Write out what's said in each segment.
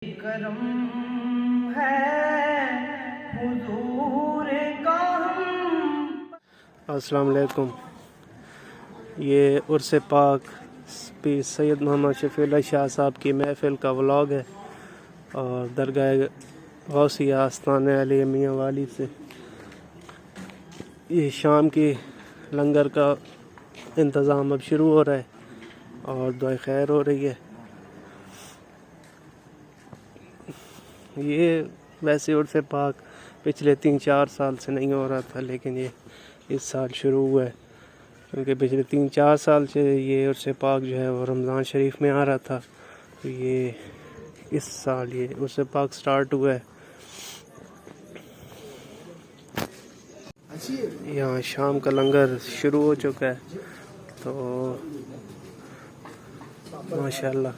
کرم ہے حضور کا السلام علیکم۔ یہ عرس پاک پیر سید محمد شفیع اللہ شاہ صاحب کی محفل کا ولاگ ہے اور درگاہ غوثیہ آستانہ علی میاں والی سے یہ شام کی لنگر کا انتظام اب شروع ہو رہا ہے اور دعائے خیر ہو رہی ہے۔ یہ ویسے عرس پاک پچھلے 3-4 سال سے نہیں ہو رہا تھا، لیکن یہ اس سال شروع ہوا ہے کیونکہ پچھلے 3-4 سال سے یہ عرس پاک جو ہے وہ رمضان شریف میں آ رہا تھا، تو یہ اس سال یہ عرس پاک سٹارٹ ہوا ہے۔ یہاں شام کا لنگر شروع ہو چکا ہے، تو ماشاءاللہ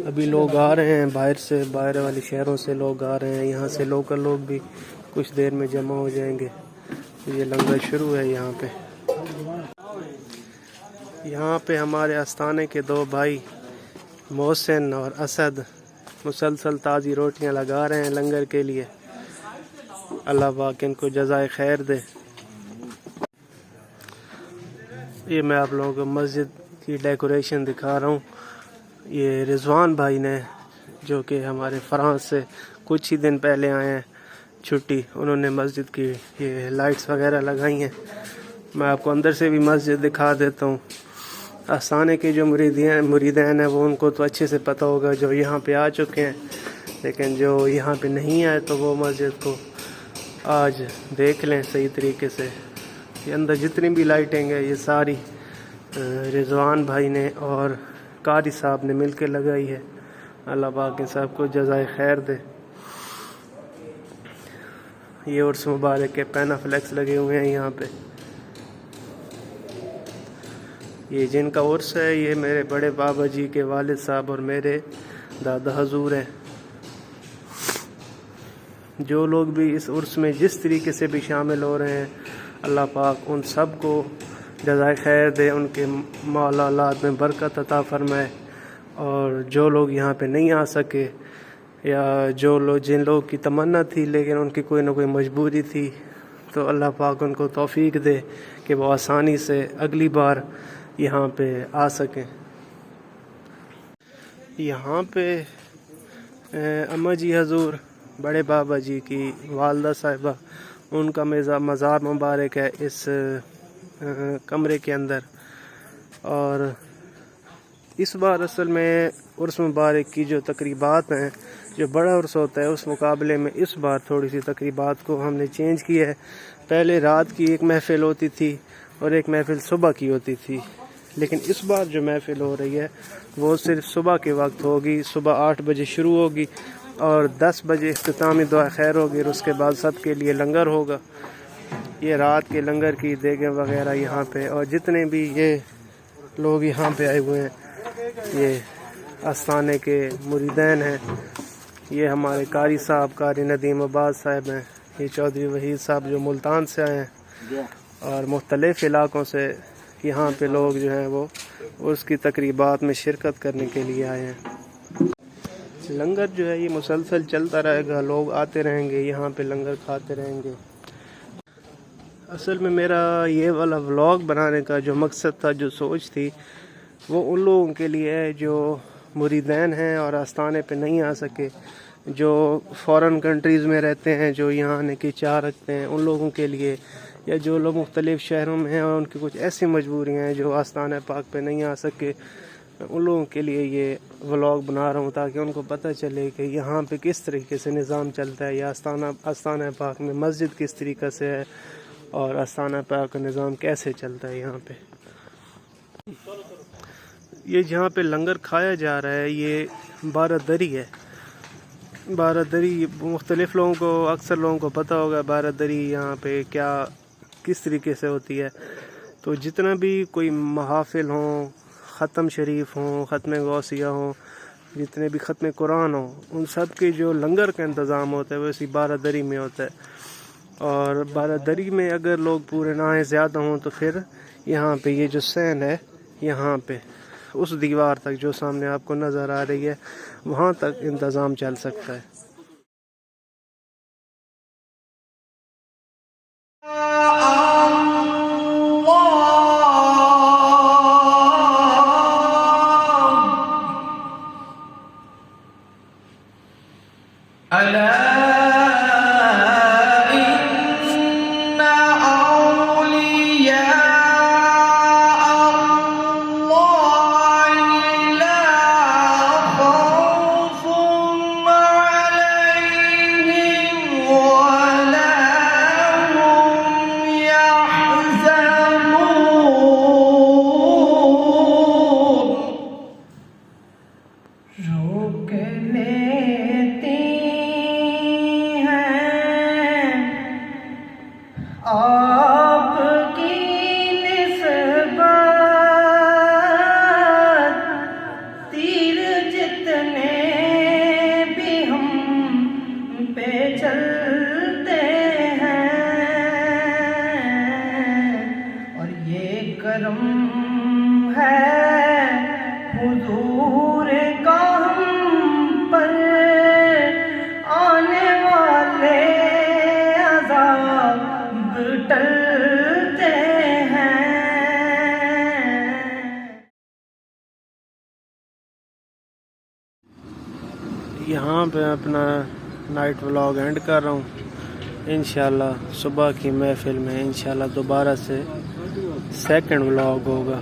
ابھی لوگ آ رہے ہیں باہر والی شہروں سے لوگ آ رہے ہیں، یہاں سے لوکل لوگ بھی کچھ دیر میں جمع ہو جائیں گے۔ یہ لنگر شروع ہے یہاں پہ ہمارے آستانے کے 2 بھائی محسن اور اسد مسلسل تازی روٹیاں لگا رہے ہیں لنگر کے لیے۔ اللہ پاک ان کو جزائے خیر دے۔ یہ میں آپ لوگوں کو مسجد کی ڈیکوریشن دکھا رہا ہوں۔ یہ رضوان بھائی نے جو کہ ہمارے فرانس سے کچھ ہی دن پہلے آئے ہیں چھٹی، انہوں نے مسجد کی یہ لائٹس وغیرہ لگائی ہیں۔ میں آپ کو اندر سے بھی مسجد دکھا دیتا ہوں۔ آستانے کے جو مریدین ہیں وہ ان کو تو اچھے سے پتہ ہوگا جو یہاں پہ آ چکے ہیں، لیکن جو یہاں پہ نہیں آئے تو وہ مسجد کو آج دیکھ لیں صحیح طریقے سے۔ یہ اندر جتنی بھی لائٹنگ ہے یہ ساری رضوان بھائی نے اور قاری صاحب نے مل کے لگائی ہے۔ اللہ پاک ان سب کو جزائے خیر دے۔ یہ عرس مبارک کے پینا فلیکس لگے ہوئے ہیں یہاں پہ۔ یہ جن کا عرس ہے یہ میرے بڑے بابا جی کے والد صاحب اور میرے دادا حضور ہیں۔ جو لوگ بھی اس عرس میں جس طریقے سے بھی شامل ہو رہے ہیں، اللہ پاک ان سب کو جزائے خیر دے، ان کے مال اولاد میں برکت عطا فرمائے۔ اور جو لوگ یہاں پہ نہیں آ سکے یا جن لوگ کی تمنا تھی لیکن ان کی کوئی نہ کوئی مجبوری تھی، تو اللہ پاک ان کو توفیق دے کہ وہ آسانی سے اگلی بار یہاں پہ آ سکیں۔ یہاں پہ اماں جی حضور بڑے بابا جی کی والدہ صاحبہ، ان کا مزار مبارک ہے اس کمرے کے اندر۔ اور اس بار اصل میں عرس مبارک کی جو تقریبات ہیں، جو بڑا عرس ہوتا ہے اس مقابلے میں اس بار تھوڑی سی تقریبات کو ہم نے چینج کی ہے۔ پہلے رات کی ایک محفل ہوتی تھی اور ایک محفل صبح کی ہوتی تھی، لیکن اس بار جو محفل ہو رہی ہے وہ صرف صبح کے وقت ہوگی۔ صبح 8 بجے شروع ہوگی اور 10 بجے اختتامی دعا خیر ہوگی، اور اس کے بعد سب کے لیے لنگر ہوگا۔ یہ رات کے لنگر کی دیگیں وغیرہ یہاں پہ، اور جتنے بھی یہ لوگ یہاں پہ آئے ہوئے ہیں یہ آستانے کے مریدین ہیں۔ یہ ہمارے قاری صاحب قاری ندیم عباس صاحب ہیں، یہ چودھری وحید صاحب جو ملتان سے آئے ہیں، اور مختلف علاقوں سے یہاں پہ لوگ جو ہیں وہ اس کی تقریبات میں شرکت کرنے کے لیے آئے ہیں۔ لنگر جو ہے یہ مسلسل چلتا رہے گا، لوگ آتے رہیں گے یہاں پہ لنگر کھاتے رہیں گے۔ اصل میں میرا یہ والا ولاگ بنانے کا جو مقصد تھا، جو سوچ تھی، وہ ان لوگوں کے لیے ہے جو مریدین ہیں اور آستانے پہ نہیں آ سکے، جو فارن کنٹریز میں رہتے ہیں، جو یہاں آنے کی چاہ رکھتے ہیں، ان لوگوں کے لیے، یا جو لوگ مختلف شہروں میں ہیں اور ان کی کچھ ایسی مجبوریاں ہیں جو آستانہ پاک پہ نہیں آ سکے، ان لوگوں کے لیے یہ ولاگ بنا رہا ہوں تاکہ ان کو پتہ چلے کہ یہاں پہ کس طریقے سے نظام چلتا ہے، یا آستانہ پاک میں مسجد کس طریقے سے ہے اور آستانہ پاک کا نظام کیسے چلتا ہے یہاں پہ۔ یہ جہاں پہ لنگر کھایا جا رہا ہے یہ 12 دری ہے۔ 12 دری مختلف لوگوں کو، اکثر لوگوں کو پتہ ہوگا 12 دری یہاں پہ کس طریقے سے ہوتی ہے۔ تو جتنا بھی کوئی محافل ہوں، ختم شریف ہوں، ختم غوثیہ ہوں، جتنے بھی ختم قرآن ہوں، ان سب کے جو لنگر کا انتظام ہوتا ہے وہ اسی 12 دری میں ہوتا ہے۔ اور 12 دری میں اگر لوگ پورے نہ آئیں، زیادہ ہوں، تو پھر یہاں پہ یہ جو سین ہے یہاں پہ اس دیوار تک جو سامنے آپ کو نظر آ رہی ہے وہاں تک انتظام چل سکتا ہے۔ روک لیتی ہیں آپ کی نسبت، تیر جتنے بھی ہم پہ چلتے ہیں، اور یہ کرم ہے حضور کا ہم پر، آنے والے عذاب ٹلتے ہیں۔ یہاں پہ اپنا نائٹ ولاگ اینڈ کر رہا ہوں۔ انشاءاللہ صبح کی محفل میں انشاءاللہ دوبارہ سے سیکنڈ ولاگ ہوگا۔